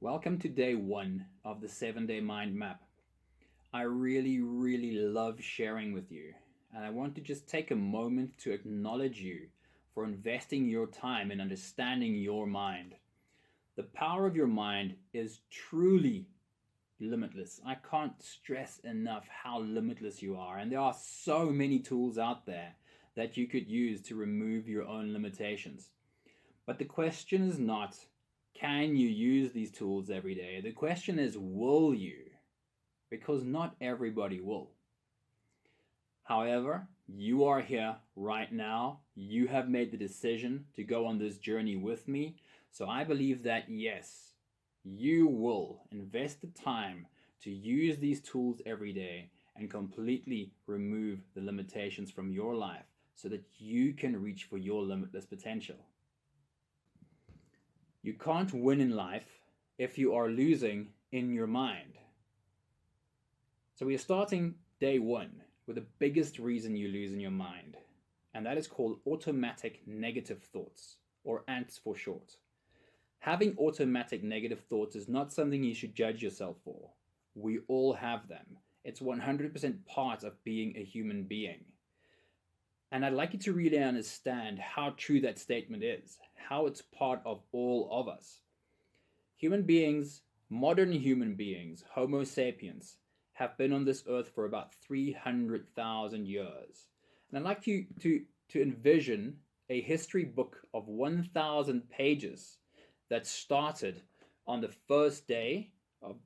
Welcome to day one of the 7 Day Mind Map. I really love sharing with you, and I want to just take a moment to acknowledge you for investing your time in understanding your mind. The power of your mind is truly limitless. I can't stress enough how limitless you are, and there are so many tools out there that you could use to remove your own limitations. But the question is not, can you use these tools every day? The question is, will you? Because not everybody will. However, you are here right now. You have made the decision to go on this journey with me. So I believe that yes, you will invest the time to use these tools every day and completely remove the limitations from your life so that you can reach for your limitless potential. You can't win in life if you are losing in your mind. So we are starting day one with the biggest reason you lose in your mind, and that is called automatic negative thoughts, or ANTs for short. Having automatic negative thoughts is not something you should judge yourself for. We all have them. It's 100% part of being a human being. And I'd like you to really understand how true that statement is, how it's part of all of us. Human beings, modern human beings, Homo sapiens, have been on this earth for about 300,000 years. And I'd like you to envision a history book of 1,000 pages that started on the first day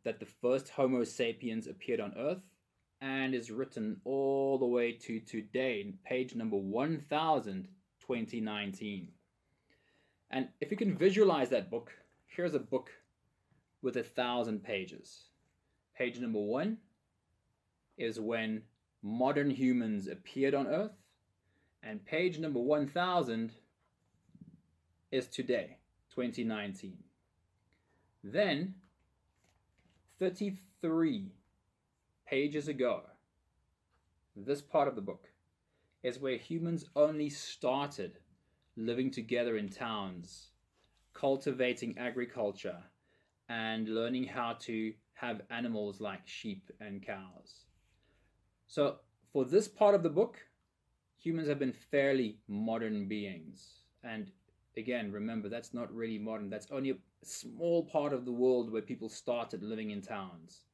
that the first Homo sapiens appeared on earth and is written all the way to today, page number 1000, 2019. And if you can visualize that book, here's a book with 1,000 pages. Page number one is when modern humans appeared on Earth, and page number 1000 is today, 2019. Then, 33 pages ago, this part of the book is where humans only started living together in towns, cultivating agriculture, and learning how to have animals like sheep and cows. So, for this part of the book, humans have been fairly modern beings. And again, remember, that's not really modern. That's only a small part of the world where people started living in towns.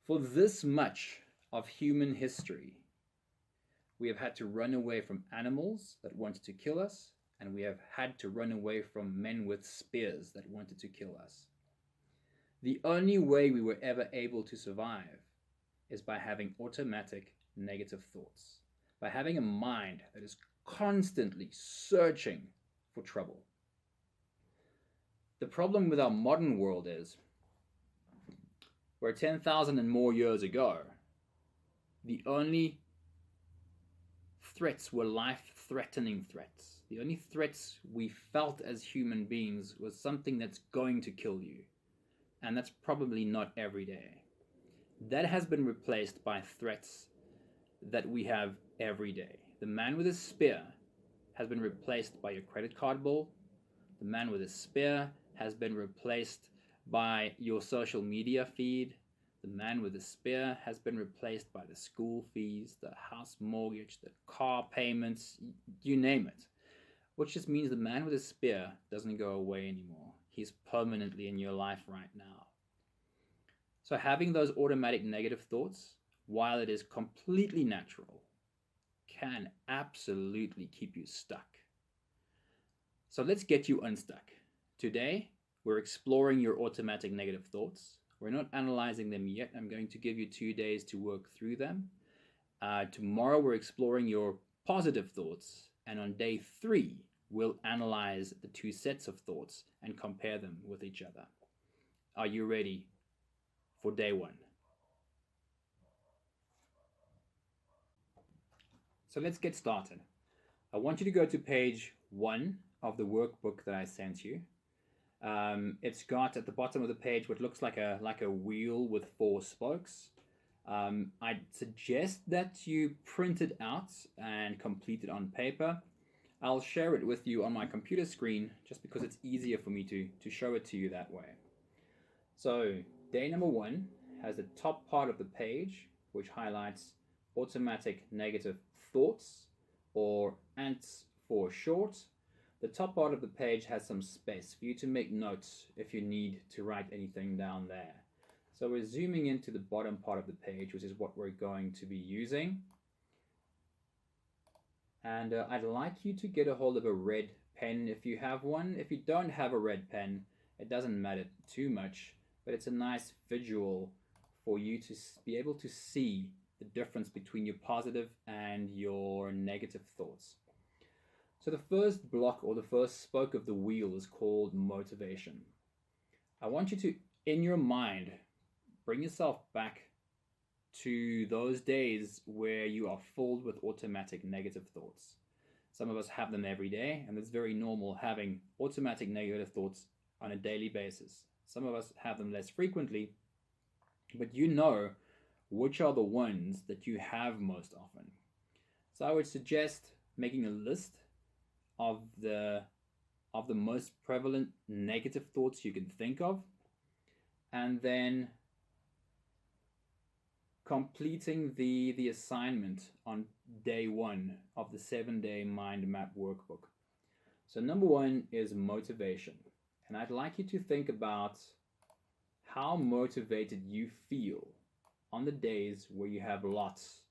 For this much of human history, we have had to run away from animals that wanted to kill us, and we have had to run away from men with spears that wanted to kill us. The only way we were ever able to survive is by having automatic negative thoughts, by having a mind that is constantly searching for trouble. The problem with our modern world is where 10,000 and more years ago, the only threats were life-threatening threats. The only threats we felt as human beings was something that's going to kill you. And that's probably not every day. That has been replaced by threats that we have every day. The man with a spear has been replaced by your credit card bill. The man with a spear has been replaced by your social media feed. The man with a spear has been replaced by the school fees, the house mortgage, the car payments, you name it. Which just means the man with a spear doesn't go away anymore. He's permanently in your life right now. So having those automatic negative thoughts, while it is completely natural, can absolutely keep you stuck. So let's get you unstuck. Today, we're exploring your automatic negative thoughts. We're not analyzing them yet. I'm going to give you 2 days to work through them. Tomorrow, we're exploring your positive thoughts. And on day 3, we'll analyze the 2 sets of thoughts and compare them with each other. Are you ready for day 1? So let's get started. I want you to go to page 1 of the workbook that I sent you. It's got at the bottom of the page what looks like a wheel with 4 spokes. I'd suggest that you print it out and complete it on paper. I'll share it with you on my computer screen just because it's easier for me to show it to you that way. So, day number one has the top part of the page, which highlights automatic negative thoughts, or ANTS for short. The top part of the page has some space for you to make notes if you need to write anything down there. So we're zooming into the bottom part of the page, which is what we're going to be using. And I'd like you to get a hold of a red pen if you have one. If you don't have a red pen, it doesn't matter too much, but it's a nice visual for you to be able to see the difference between your positive and your negative thoughts. So the first block, or the first spoke of the wheel, is called motivation. I want you to, in your mind, bring yourself back to those days where you are filled with automatic negative thoughts. Some of us have them every day, and it's very normal having automatic negative thoughts on a daily basis. Some of us have them less frequently, but you know which are the ones that you have most often. So I would suggest making a list of the most prevalent negative thoughts you can think of, and then completing the assignment on day one of the 7-day mind map workbook. So number one is motivation, and I'd like you to think about how motivated you feel on the days where you have lots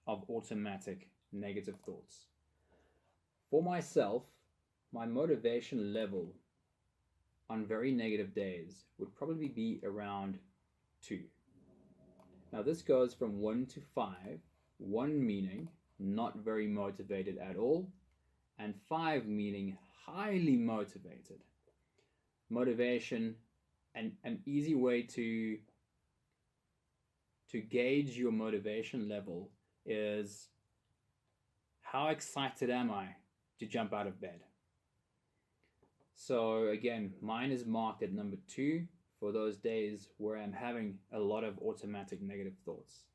of automatic negative thoughts. For myself, my motivation level on very negative days would probably be around 2. Now this goes from 1 to 5, 1 meaning not very motivated at all, and 5 meaning highly motivated. Motivation, and an easy way to gauge your motivation level is, how excited am I to jump out of bed? So again, mine is marked at number 2 for those days where I'm having a lot of automatic negative thoughts.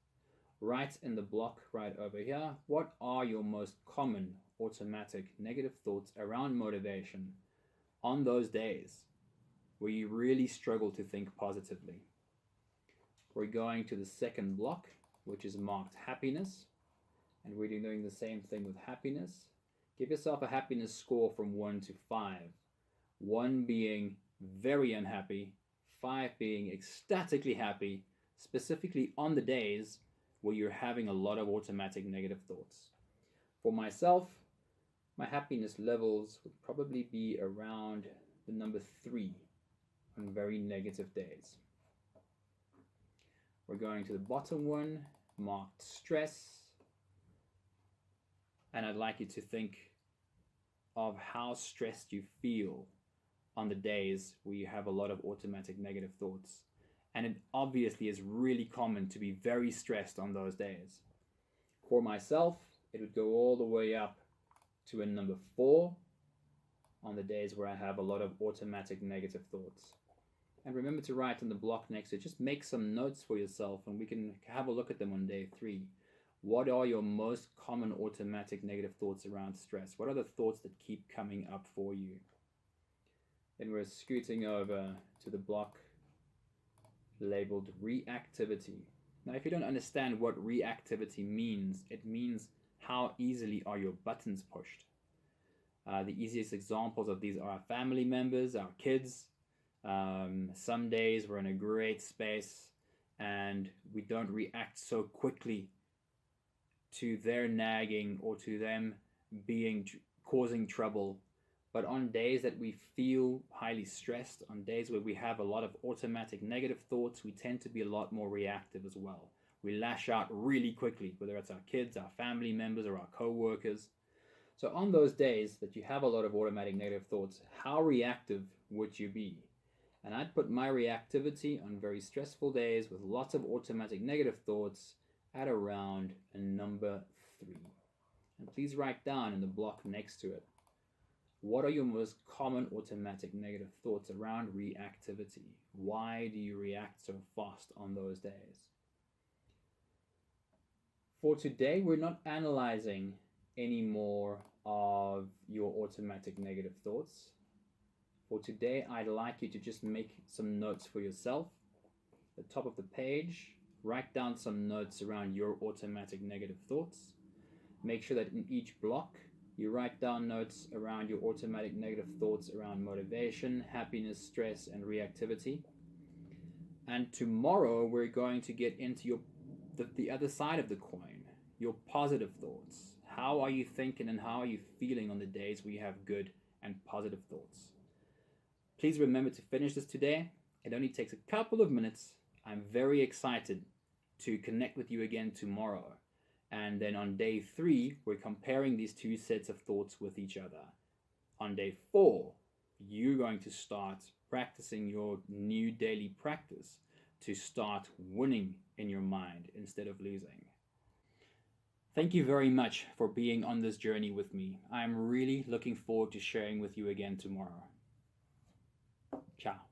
Write in the block right over here, what are your most common automatic negative thoughts around motivation on those days where you really struggle to think positively? We're going to the second block, which is marked happiness, and we're doing the same thing with happiness. Give yourself a happiness score from 1 to 5. 1 being very unhappy, 5 being ecstatically happy, specifically on the days where you're having a lot of automatic negative thoughts. For myself, my happiness levels would probably be around the number 3 on very negative days. We're going to the bottom one, marked stress. And I'd like you to think of how stressed you feel on the days where you have a lot of automatic negative thoughts. And it obviously is really common to be very stressed on those days. For myself, it would go all the way up to a number 4 on the days where I have a lot of automatic negative thoughts. And remember to write in the block next to it. Just make some notes for yourself and we can have a look at them on day 3. What are your most common automatic negative thoughts around stress? What are the thoughts that keep coming up for you? Then we're scooting over to the block labeled reactivity. Now, if you don't understand what reactivity means, it means how easily are your buttons pushed. The easiest examples of these are our family members, our kids. Some days we're in a great space and we don't react so quickly to their nagging or to them causing trouble. But on days that we feel highly stressed, on days where we have a lot of automatic negative thoughts, we tend to be a lot more reactive as well. We lash out really quickly, whether it's our kids, our family members, or our co-workers. So on those days that you have a lot of automatic negative thoughts, how reactive would you be? And I'd put my reactivity on very stressful days with lots of automatic negative thoughts at around a number 3. And please write down in the block next to it, what are your most common automatic negative thoughts around reactivity? Why do you react so fast on those days? For today, we're not analyzing any more of your automatic negative thoughts. For today, I'd like you to just make some notes for yourself. The top of the page, write down some notes around your automatic negative thoughts. Make sure that in each block, you write down notes around your automatic negative thoughts around motivation, happiness, stress, and reactivity. And tomorrow, we're going to get into the other side of the coin, your positive thoughts. How are you thinking and how are you feeling on the days where you have good and positive thoughts? Please remember to finish this today. It only takes a couple of minutes. I'm very excited to connect with you again tomorrow. And then on day 3, we're comparing these two sets of thoughts with each other. On day 4, you're going to start practicing your new daily practice to start winning in your mind instead of losing. Thank you very much for being on this journey with me. I'm really looking forward to sharing with you again tomorrow. Ciao.